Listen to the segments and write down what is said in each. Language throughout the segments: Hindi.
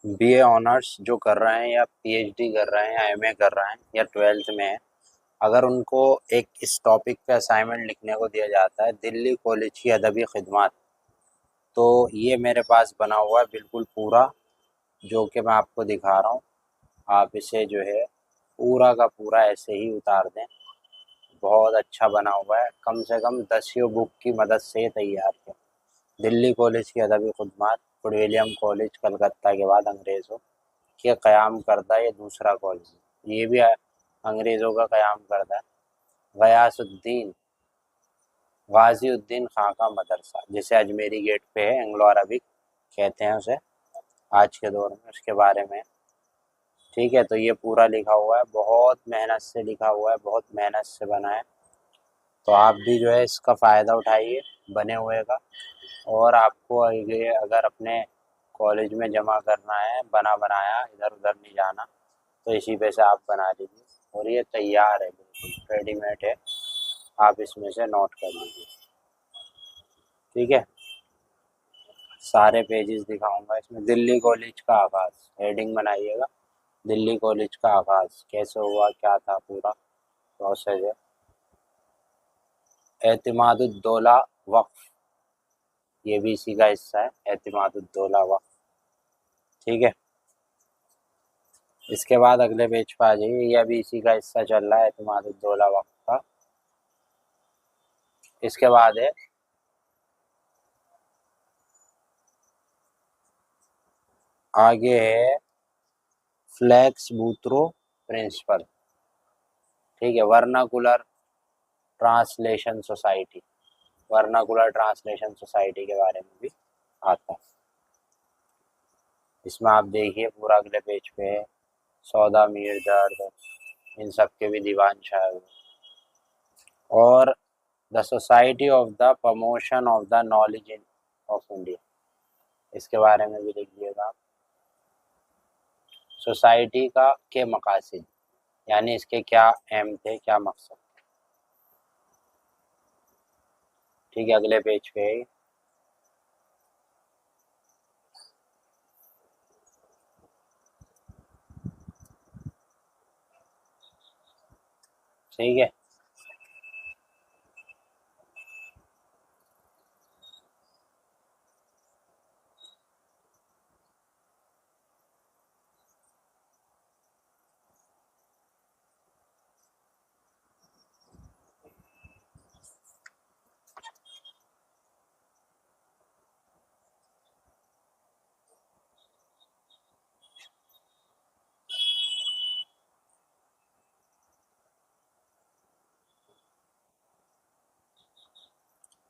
बीए ऑनर्स जो कर रहे हैं या पीएचडी कर रहे हैं या एमए कर रहे हैं या ट्वेल्थ में है, अगर उनको एक इस टॉपिक पे असाइनमेंट लिखने को दिया जाता है, दिल्ली कॉलेज की अदबी खिदमत, तो ये मेरे पास बना हुआ है बिल्कुल पूरा, जो कि मैं आपको दिखा रहा हूँ। आप इसे जो है पूरा का पूरा ऐसे ही उतार दें। बहुत अच्छा बना हुआ है, कम से कम 10 बुक की मदद से ये तैयार है। दिल्ली कॉलेज की अदबी खिदमत, फॉर विलियम कॉलेज कलकत्ता के बाद अंग्रेज़ों के क़याम करदा ये दूसरा कॉलेज है। ये भी अंग्रेज़ों का क़याम करदा है। गयासुद्दीन गाज़ीउद्दीन खां का मदरसा, जिसे अजमेरी गेट पे है, एंग्लो अरबिक कहते हैं उसे आज के दौर में, उसके बारे में। ठीक है, तो ये पूरा लिखा हुआ है, बहुत मेहनत से लिखा हुआ है, बहुत मेहनत से बना है। तो आप भी जो है इसका फ़ायदा उठाइए बने हुए का। और आपको ये अगर अपने कॉलेज में जमा करना है बना बनाया, इधर उधर नहीं जाना, तो इसी पे से आप बना लीजिए। और ये तैयार है, बिल्कुल रेडीमेड है, आप इसमें से नोट कर लीजिए। ठीक है, सारे पेजेस दिखाऊंगा इसमें। दिल्ली कॉलेज का आगाज़, हेडिंग बनाइएगा, दिल्ली कॉलेज का आगाज़ कैसे हुआ, क्या था, पूरा प्रोसेस है। एतिमादुद्दौला वक्फ, ये भी इसी का हिस्सा है, एतिमादुद्दौला वक्फ। ठीक है, इसके बाद अगले पेज पे आ जाइए, ये अभी इसी का हिस्सा चल रहा है, एतिमादुद्दौला वक्फ का। इसके बाद है आगे है फ्लैक्स बूथरो प्रिंसिपल। ठीक है, vernacular translation society, vernacular translation society के बारे में भी आता है। इसमें आप देखिए पूरा अगले पेज पे है, सौदा मीर दर्द, इन सब के भी दीवान शायद। और the society of the promotion of the knowledge in of India, इसके बारे में भी लिख दिएगा आप। सोसाइटी का के मकासद, यानी इसके क्या एम थे, क्या मकसद। ठीक है, अगले पेज पे है। ठीक है,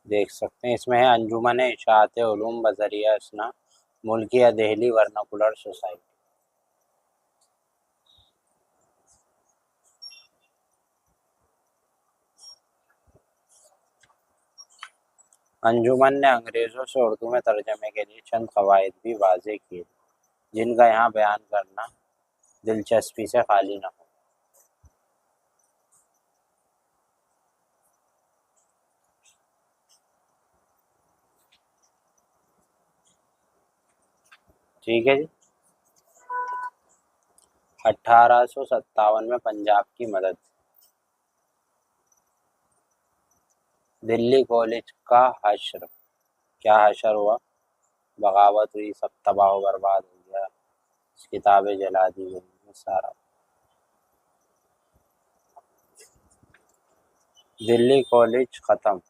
देख सकते हैं इसमें है अंजुमन इशाअत उलूम बजरिया असना मुल्किया दहली वर्नाकुलर सोसाइटी। अंजुमन ने अंग्रेज़ों से उर्दू में तर्जमे के लिए चंद कवायद भी वाज़े किए, जिनका यहाँ बयान करना दिलचस्पी से खाली न हो। ठीक है जी। 1857 में पंजाब की मदद, दिल्ली कॉलेज का हश्र, क्या हश्र हुआ, बगावत हुई, सब तबाह बर्बाद हो गया, किताबें जला दी गई, सारा। दिल्ली कॉलेज ख़त्म।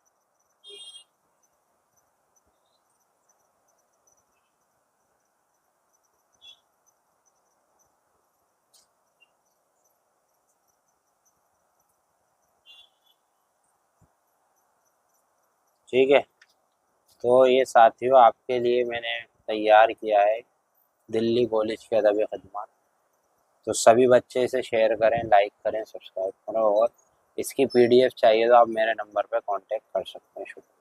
ठीक है, तो ये साथियों आपके लिए मैंने तैयार किया है दिल्ली कॉलेज की अदबी खिदमत। तो सभी बच्चे इसे शेयर करें, लाइक करें, सब्सक्राइब करें। और इसकी पीडीएफ चाहिए तो आप मेरे नंबर पर कांटेक्ट कर सकते हैं। शुक्रिया।